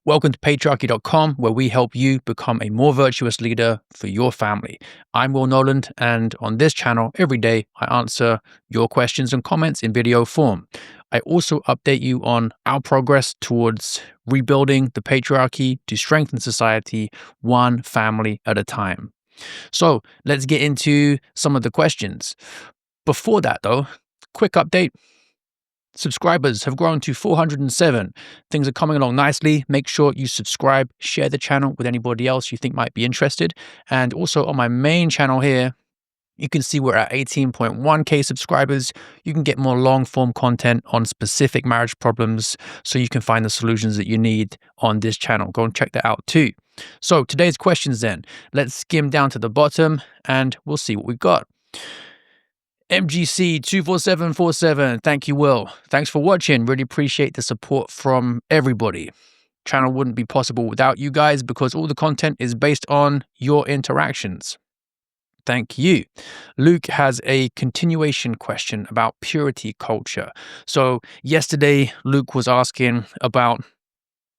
Welcome to Patriarchy.com, where we help you become a more virtuous leader for your family. I'm Knowland, and on this channel, every day, I answer your questions and comments in video form. I also update you on our progress towards rebuilding the patriarchy to strengthen society one family at a time. So let's get into some of the questions. Before that, though, quick update. Subscribers have grown to 407. Things are coming along nicely. Make sure you subscribe, share the channel with anybody else you think might be interested. And also on my main channel here, you can see we're at 18.1k subscribers. You can get more long form content on specific marriage problems so you can find the solutions that you need on this channel. Go and check that out too. So today's questions then. Let's skim down to the bottom and we'll see what we've got. MGC 24747. Thank you, Will. Thanks for watching. Really appreciate the support from everybody. Channel wouldn't be possible without you guys because all the content is based on your interactions. Thank you. Luke has a continuation question about purity culture. So yesterday, Luke was asking about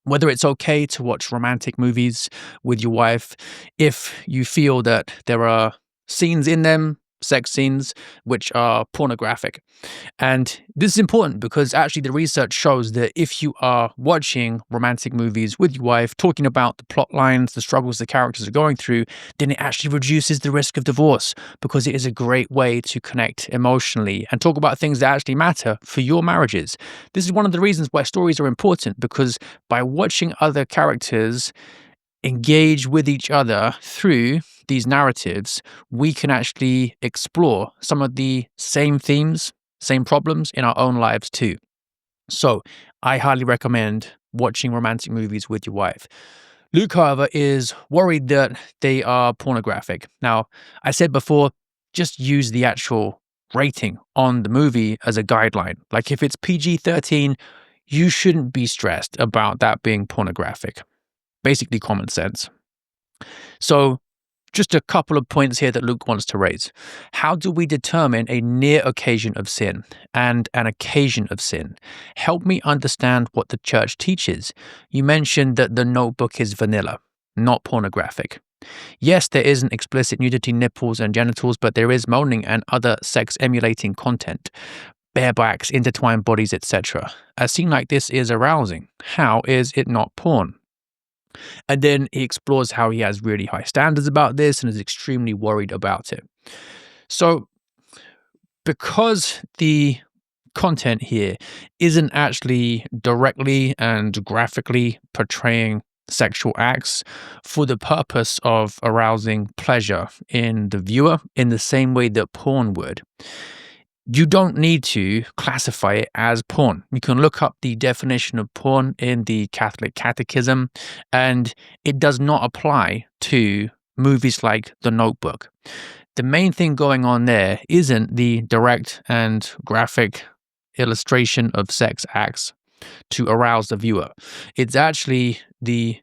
whether it's okay to watch romantic movies with your wife if you feel that there are scenes in them, sex scenes, which are pornographic. And this is important because actually the research shows that if you are watching romantic movies with your wife, talking about the plot lines, the struggles the characters are going through, then it actually reduces the risk of divorce because it is a great way to connect emotionally and talk about things that actually matter for your marriages. This is one of the reasons why stories are important, because by watching other characters engage with each other through these narratives, we can actually explore some of the same themes, same problems in our own lives too. So I highly recommend watching romantic movies with your wife. Luke, however, is worried that they are pornographic. Now, I said before, just use the actual rating on the movie as a guideline. Like if it's PG-13, you shouldn't be stressed about that being pornographic. Basically common sense. So just a couple of points here that Luke wants to raise. How do we determine a near occasion of sin and an occasion of sin? Help me understand what the church teaches. You mentioned that the Notebook is vanilla, not pornographic. Yes, there isn't explicit nudity, nipples and genitals, but there is moaning and other sex-emulating content. Barebacks, intertwined bodies, etc. A scene like this is arousing. How is it not porn? And then he explores how he has really high standards about this and is extremely worried about it. So because the content here isn't actually directly and graphically portraying sexual acts for the purpose of arousing pleasure in the viewer in the same way that porn would, you don't need to classify it as porn. You can look up the definition of porn in the Catholic Catechism, and it does not apply to movies like The Notebook. The main thing going on there isn't the direct and graphic illustration of sex acts to arouse the viewer. It's actually the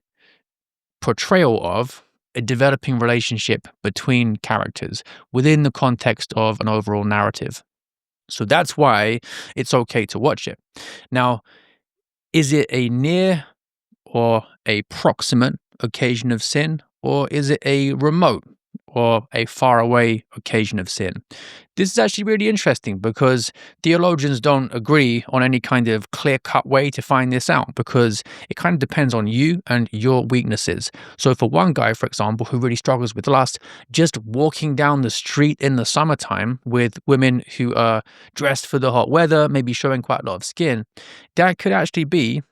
portrayal of a developing relationship between characters within the context of an overall narrative. So that's why it's okay to watch it. Now, is it a near or a proximate occasion of sin, or is it a remote or a faraway occasion of sin? This is actually really interesting because theologians don't agree on any kind of clear-cut way to find this out because it kind of depends on you and your weaknesses. So for one guy, for example, who really struggles with lust, just walking down the street in the summertime with women who are dressed for the hot weather, maybe showing quite a lot of skin, that could actually be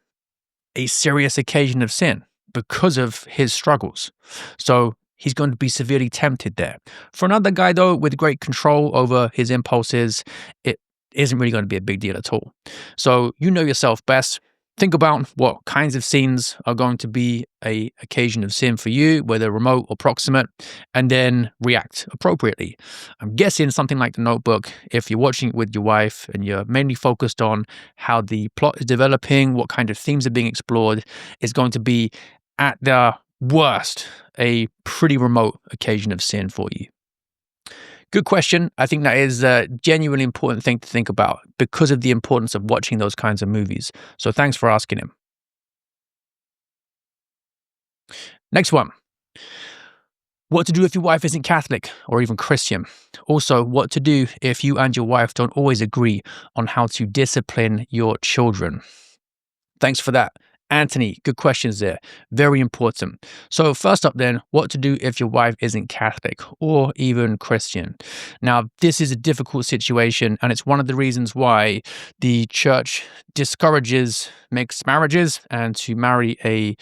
a serious occasion of sin because of his struggles. So he's going to be severely tempted there. For another guy, though, with great control over his impulses, it isn't really going to be a big deal at all. So you know yourself best. Think about what kinds of scenes are going to be an occasion of sin for you, whether remote or proximate, and then react appropriately. I'm guessing something like The Notebook, if you're watching it with your wife and you're mainly focused on how the plot is developing, what kind of themes are being explored, is going to be at the worst a pretty remote occasion of sin for you. Good question. I think that is a genuinely important thing to think about because of the importance of watching those kinds of movies. So thanks for asking him. Next one. What to do if your wife isn't Catholic or even Christian. Also, what to do if you and your wife don't always agree on how to discipline your children. Thanks for that. Anthony, good questions there. Very important. So, first up, then, what to do if your wife isn't Catholic or even Christian? Now, this is a difficult situation, and it's one of the reasons why the church discourages mixed marriages. And to marry a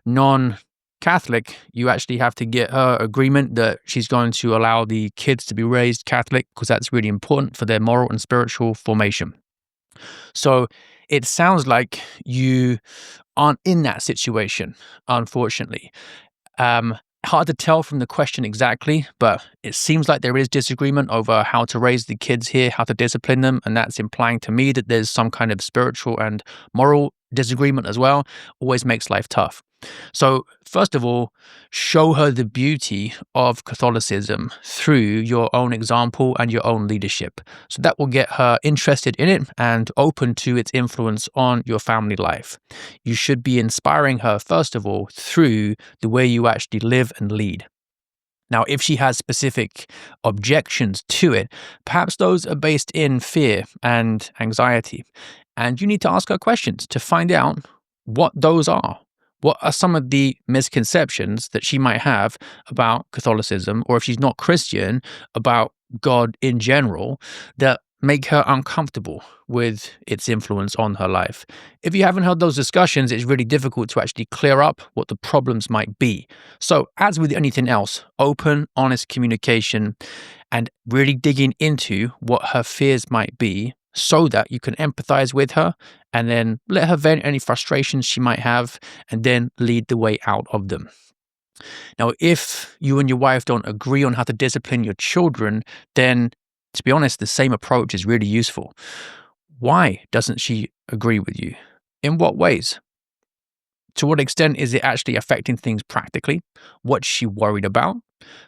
non Catholic, you actually have to get her agreement that she's going to allow the kids to be raised Catholic because that's really important for their moral and spiritual formation. So it sounds like you aren't in that situation, unfortunately. Hard to tell from the question exactly, but it seems like there is disagreement over how to raise the kids here, how to discipline them, and that's implying to me that there's some kind of spiritual and moral disagreement as well. Always makes life tough. So, first of all, show her the beauty of Catholicism through your own example and your own leadership. So that will get her interested in it and open to its influence on your family life. You should be inspiring her, first of all, through the way you actually live and lead. Now, if she has specific objections to it, perhaps those are based in fear and anxiety. And you need to ask her questions to find out what those are. What are some of the misconceptions that she might have about Catholicism, or if she's not Christian, about God in general, that make her uncomfortable with its influence on her life? If you haven't had those discussions, it's really difficult to actually clear up what the problems might be. So, as with anything else, open, honest communication and really digging into what her fears might be so that you can empathize with her and then let her vent any frustrations she might have and then lead the way out of them. Now, if you and your wife don't agree on how to discipline your children, then to be honest, the same approach is really useful. Why doesn't she agree with you? In what ways? To what extent is it actually affecting things practically? What's she worried about?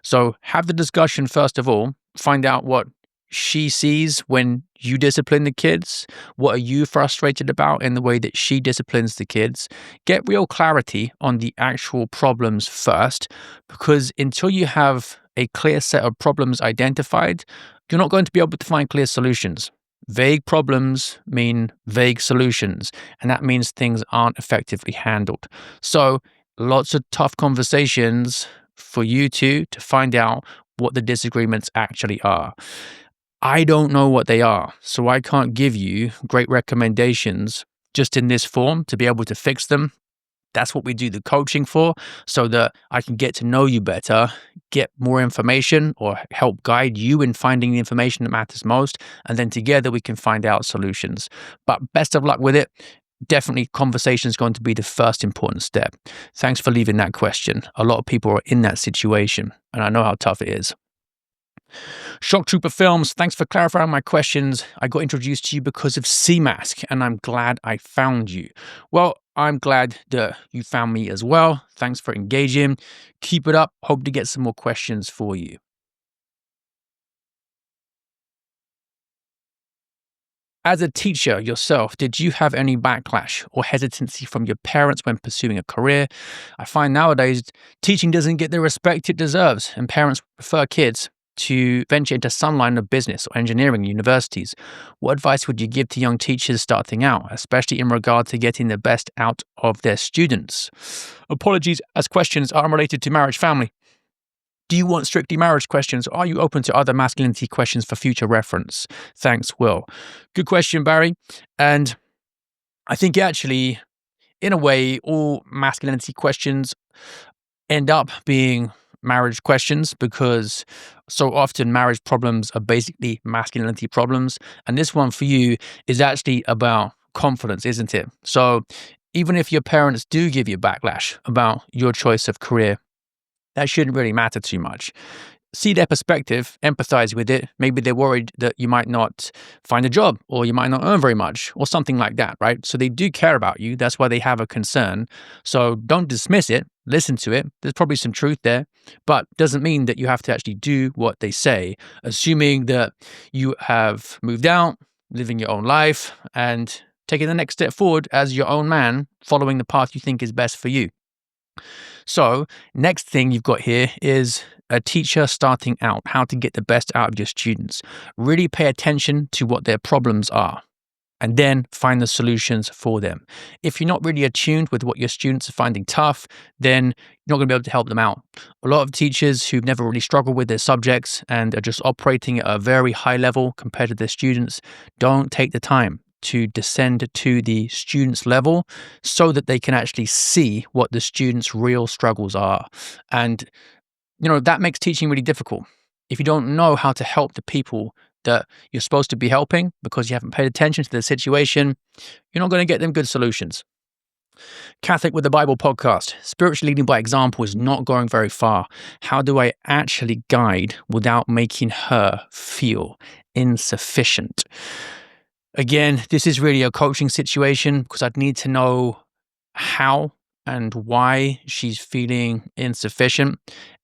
So have the discussion first of all, find out what she sees when you discipline the kids. What are you frustrated about in the way that she disciplines the kids? Get real clarity on the actual problems first, because until you have a clear set of problems identified, you're not going to be able to find clear solutions. Vague problems mean vague solutions, and that means things aren't effectively handled. So lots of tough conversations for you two to find out what the disagreements actually are. I don't know what they are, so I can't give you great recommendations just in this form to be able to fix them. That's what we do the coaching for, so that I can get to know you better, get more information, or help guide you in finding the information that matters most, and then together we can find out solutions. But best of luck with it. Definitely conversation is going to be the first important step. Thanks for leaving that question. A lot of people are in that situation, and I know how tough it is. Shock Trooper Films, thanks for clarifying my questions. I got introduced to you because of Seamask, and I'm glad I found you. Well, I'm glad that you found me as well. Thanks for engaging. Keep it up. Hope to get some more questions for you. As a teacher yourself, did you have any backlash or hesitancy from your parents when pursuing a career? I find nowadays teaching doesn't get the respect it deserves, and parents prefer kids to venture into some line of business or engineering universities. What advice would you give to young teachers starting out, especially in regard to getting the best out of their students? Apologies, as questions are unrelated to marriage family. Do you want strictly marriage questions, or are you open to other masculinity questions for future reference? Thanks, Will. Good question, Barry. And I think actually, in a way, all masculinity questions end up being marriage questions, because so often marriage problems are basically masculinity problems. And this one for you is actually about confidence, isn't it? So even if your parents do give you backlash about your choice of career, that shouldn't really matter too much. See their perspective, empathize with it. Maybe they're worried that you might not find a job, or you might not earn very much, or something like that, right? So they do care about you. That's why they have a concern. So don't dismiss it. Listen to it. There's probably some truth there, but doesn't mean that you have to actually do what they say, assuming that you have moved out, living your own life, and taking the next step forward as your own man, following the path you think is best for you. So next thing you've got here is a teacher starting out, how to get the best out of your students. Really pay attention to what their problems are and then find the solutions for them. If you're not really attuned with what your students are finding tough, then you're not going to be able to help them out. A lot of teachers who've never really struggled with their subjects and are just operating at a very high level compared to their students don't take the time to descend to the students' level so that they can actually see what the students' real struggles are. And, that makes teaching really difficult. If you don't know how to help the people that you're supposed to be helping because you haven't paid attention to the situation, you're not going to get them good solutions. Catholic with the Bible podcast. Spiritual leading by example is not going very far. How do I actually guide without making her feel insufficient? Again, this is really a coaching situation because I'd need to know how and why she's feeling insufficient.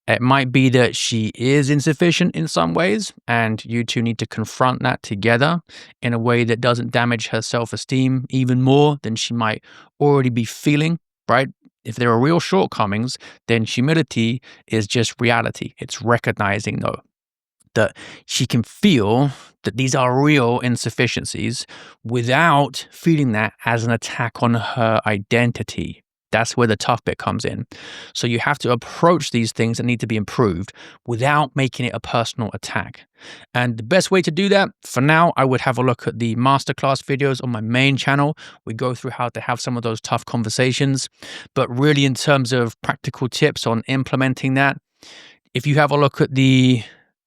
It might be that she is insufficient in some ways, and you two need to confront that together in a way that doesn't damage her self-esteem even more than she might already be feeling, right? If there are real shortcomings, then humility is just reality. It's recognizing, though, that she can feel that these are real insufficiencies without feeling that as an attack on her identity. That's where the tough bit comes in. So you have to approach these things that need to be improved without making it a personal attack. And the best way to do that, for now, I would have a look at the masterclass videos on my main channel. We go through how to have some of those tough conversations. But really, in terms of practical tips on implementing that, if you have a look at the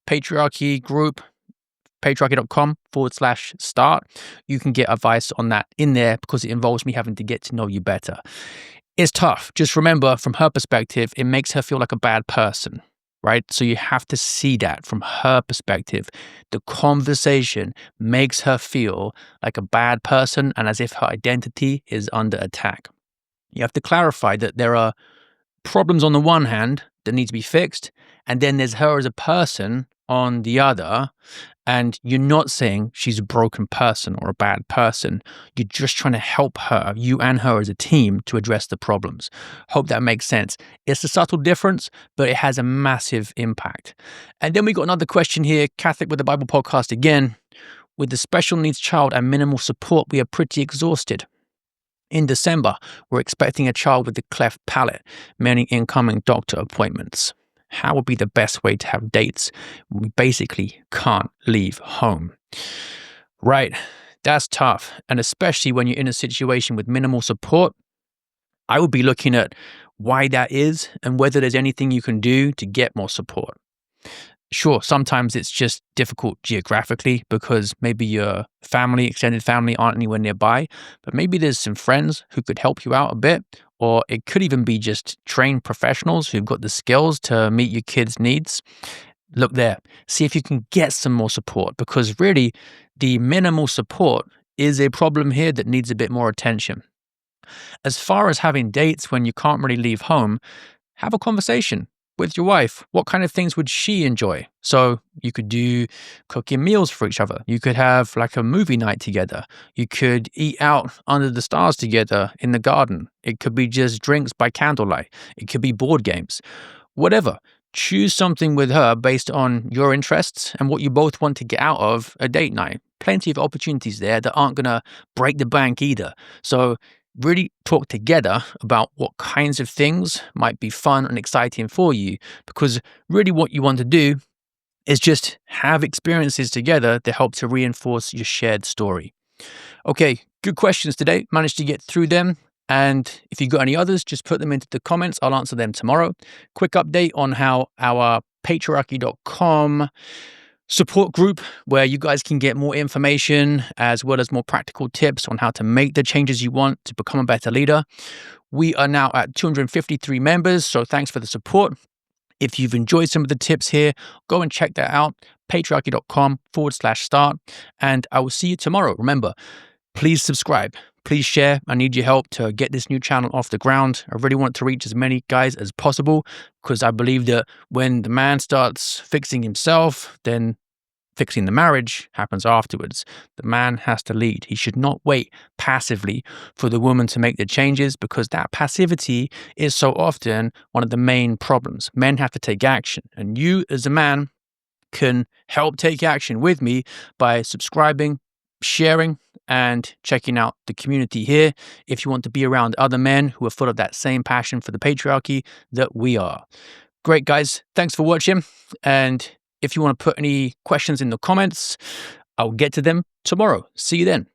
Patriarchy group, patriarchy.com/start, you can get advice on that in there because it involves me having to get to know you better. It's tough. Just remember, from her perspective, it makes her feel like a bad person, right? So you have to see that from her perspective. The conversation makes her feel like a bad person and as if her identity is under attack. You have to clarify that there are problems on the one hand that need to be fixed, and then there's her as a person on the other. And you're not saying she's a broken person or a bad person. You're just trying to help her, you and her as a team, to address the problems. Hope that makes sense. It's a subtle difference, but it has a massive impact. And then we got another question here, Catholic with the Bible podcast again. With the special needs child and minimal support, we are pretty exhausted. In December, we're expecting a child with a cleft palate, many incoming doctor appointments. How would be the best way to have dates when we basically can't leave home? Right, that's tough. And especially when you're in a situation with minimal support, I would be looking at why that is and whether there's anything you can do to get more support. Sure, sometimes it's just difficult geographically because maybe your family, extended family aren't anywhere nearby, but maybe there's some friends who could help you out a bit, or it could even be just trained professionals who've got the skills to meet your kids' needs. Look there, see if you can get some more support because really the minimal support is a problem here that needs a bit more attention. As far as having dates when you can't really leave home, have a conversation with your wife. What kind of things would she enjoy? So you could do cooking meals for each other. You could have like a movie night together. You could eat out under the stars together in the garden. It could be just drinks by candlelight. It could be board games. Whatever. Choose something with her based on your interests and what you both want to get out of a date night. Plenty of opportunities there that aren't going to break the bank either. So really talk together about what kinds of things might be fun and exciting for you, because really what you want to do is just have experiences together that help to reinforce your shared story. Okay, good questions today. Managed to get through them. And if you've got any others, just put them into the comments. I'll answer them tomorrow. Quick update on how our patriarchy.com support group, where you guys can get more information as well as more practical tips on how to make the changes you want to become a better leader. We are now at 253 members, so thanks for the support. If you've enjoyed some of the tips here, go and check that out, patriarchy.com/start, and I will see you tomorrow. Remember, please subscribe. Please share. I need your help to get this new channel off the ground. I really want to reach as many guys as possible because I believe that when the man starts fixing himself, then fixing the marriage happens afterwards. The man has to lead. He should not wait passively for the woman to make the changes, because that passivity is so often one of the main problems. Men have to take action, and you as a man can help take action with me by subscribing, sharing, and checking out the community here if you want to be around other men who are full of that same passion for the patriarchy that we are. Great, guys. Thanks for watching. And if you want to put any questions in the comments, I'll get to them tomorrow. See you then.